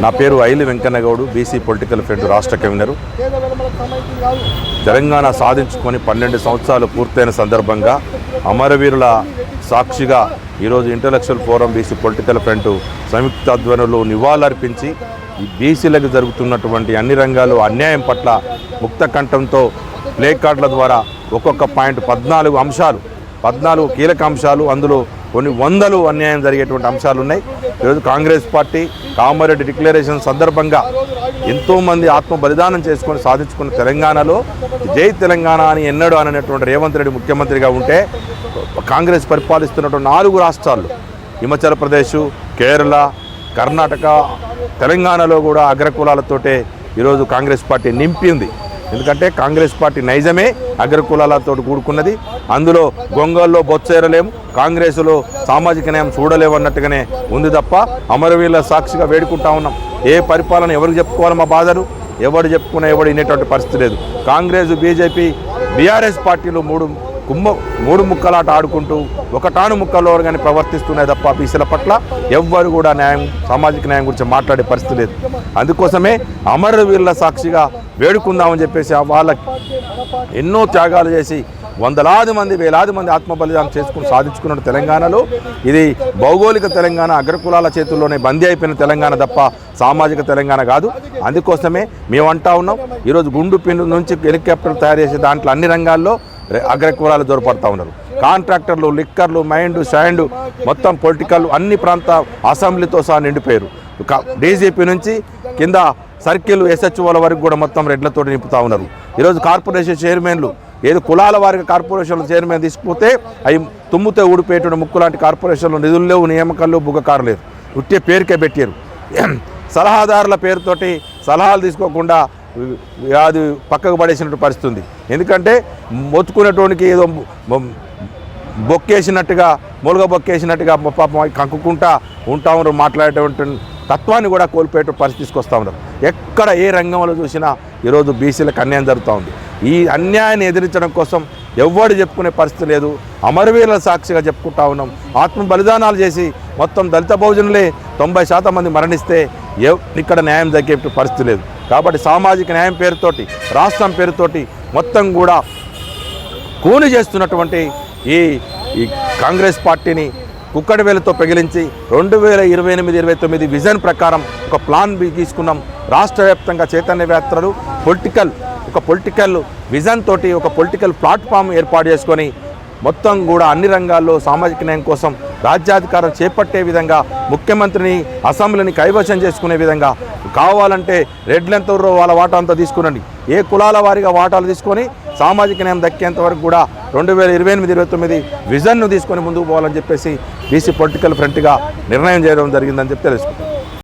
నా పేరు Aili Venkanna Goud, BC political front రాష్ట్ర కన్వీనరు. తెలంగాణ సాధించుకొని 12 సంవత్సరాలు పూర్తయిన సందర్భంగా అమరవీరుల సాక్షిగా ఈరోజు intellectual forum BC political front సంయుక్త ఆధ్వర్యంలో నివాళులర్పించి బీసీలకు జరుగుతున్నటువంటి అన్ని రంగాలు అన్యాయం పట్ల ముక్త కంఠంతో ప్లే కార్డుల ద్వారా ఒక్కొక్క పాయింట్ 14 కీలక అంశాలు, అందులో కొన్ని వందలు అన్యాయం జరిగేటువంటి అంశాలు ఉన్నాయి. ఈరోజు కాంగ్రెస్ పార్టీ కామారెడ్డి డిక్లరేషన్ సందర్భంగా ఎంతోమంది ఆత్మ బలిదానం చేసుకొని సాధించుకున్న తెలంగాణలో జై తెలంగాణ అని ఎన్నడూ అనేటువంటి రేవంత్ రెడ్డి ముఖ్యమంత్రిగా ఉంటే కాంగ్రెస్ పరిపాలిస్తున్నటువంటి 4 రాష్ట్రాల్లో హిమాచల్ ప్రదేశ్, కేరళ, కర్ణాటక, తెలంగాణలో కూడా అగ్రకులాలతోటే ఈరోజు కాంగ్రెస్ పార్టీ నింపింది. ఎందుకంటే కాంగ్రెస్ పార్టీ నైజమే అగ్రకులాలతో కూడుకున్నది. అందులో గొంగల్లో బొచ్చేరలేము, కాంగ్రెస్లో సామాజిక న్యాయం చూడలేము అన్నట్టుగానే ఉంది తప్ప అమరవీరుల సాక్షిగా వేడుకుంటా ఉన్నాం. ఏ పరిపాలన ఎవరికి చెప్పుకోవాలి మా బాధలు? ఎవరు చెప్పుకున్నా ఎవరు వినేటువంటి పరిస్థితి లేదు. కాంగ్రెస్, బీజేపీ, బీఆర్ఎస్ పార్టీలు మూడు ముక్కలాట ఆడుకుంటూ ఒక టాను ముక్కలో కానీ ప్రవర్తిస్తున్నాయి తప్ప బీసీల పట్ల ఎవ్వరు కూడా సామాజిక న్యాయం గురించి మాట్లాడే పరిస్థితి లేదు. అందుకోసమే అమరవీరుల సాక్షిగా వేడుకుందామని చెప్పేసి వాళ్ళకి ఎన్నో త్యాగాలు చేసి వందలాది మంది, వేలాది మంది ఆత్మబలిదానం చేసుకుని సాధించుకున్న తెలంగాణలో ఇది భౌగోళిక తెలంగాణ, అగ్రకులాల చేతుల్లోనే బందీ అయిపోయిన తెలంగాణ తప్ప సామాజిక తెలంగాణ కాదు. అందుకోసమే మేము అంటా ఉన్నాం, ఈరోజు గుండు పిన్ను నుంచి హెలికాప్టర్ తయారు చేసే దాంట్లో అన్ని రంగాల్లో అగ్రకులాలు దొరపడతా ఉన్నారు. కాంట్రాక్టర్లు, లిక్కర్లు, మైండ్, శాండ్, మొత్తం పొలిటికల్ అన్ని ప్రాంత అసెంబ్లీతో సహా నిండిపోయారు. డీజీపీ నుంచి కింద సర్కిల్ ఎస్హెచ్ఓల వరకు కూడా మొత్తం రెడ్లతో నింపుతూ ఉన్నారు. ఈరోజు కార్పొరేషన్ చైర్మన్లు ఏదో కులాల వారికి కార్పొరేషన్ల చైర్మన్ తీసుకుపోతే అవి తుమ్ముతే ఊడిపోయేటువంటి ముక్కు లాంటి కార్పొరేషన్లు నిధులు లేవు, నియామకాలు, బుగ్గకారు లేదు, ఉట్టే పేరుకే పెట్టారు. సలహాదారుల పేరుతోటి సలహాలు తీసుకోకుండా అది పక్కకు పడేసినట్టు పరిస్థితి ఉంది. ఎందుకంటే మొత్తుకునేటోనికి ఏదో బొక్కేసినట్టుగా, మూలగ బొక్కేసినట్టుగా పాపం కంకుకుంటా ఉంటా ఉన్నారు. మాట్లాడేటువంటి తత్వాన్ని కూడా కోల్పోయే పరిస్థితి తీసుకొస్తూ ఉన్నారు. ఎక్కడ ఏ రంగంలో చూసినా ఈరోజు బీసీలకు అన్యాయం జరుగుతూ ఉంది. ఈ అన్యాయాన్ని ఎదిరించడం కోసం ఎవ్వడు చెప్పుకునే పరిస్థితి లేదు. అమరవీరుల సాక్షిగా చెప్పుకుంటా ఉన్నాం. ఆత్మ బలిదానాలు చేసి మొత్తం దళిత బహుజనులే 90% మంది మరణిస్తే ఇక్కడ న్యాయం తగ్గే పరిస్థితి లేదు. కాబట్టి సామాజిక న్యాయం పేరుతోటి, రాష్ట్రం పేరుతోటి మొత్తం కూడా కూని చేస్తున్నటువంటి ఈ కాంగ్రెస్ పార్టీని కుక్కడి వేలతో పెగిలించి 2028-29 విజన్ ప్రకారం ఒక ప్లాన్ తీసుకున్నాం. రాష్ట్ర వ్యాప్తంగా చైతన్యవేత్తలు ఒక పొలిటికల్ విజన్ తోటి ఒక పొలిటికల్ ప్లాట్ఫామ్ ఏర్పాటు చేసుకొని మొత్తం కూడా అన్ని రంగాల్లో సామాజిక న్యాయం కోసం రాజ్యాధికారం చేపట్టే విధంగా, ముఖ్యమంత్రిని, అసెంబ్లీని కైవశం చేసుకునే విధంగా కావాలంటే రెడ్లెంత వాళ్ళ వాటా అంతా తీసుకునండి, ఏ కులాల వారిగా వాటాలు తీసుకొని సామాజిక న్యాయం దక్కేంత వరకు కూడా 2028-29 విజన్ను తీసుకొని ముందుకు పోవాలని చెప్పేసి బీసీ పొలిటికల్ ఫ్రంట్గా నిర్ణయం చేయడం జరిగిందని చెప్పి తెలుసుకుంటాం.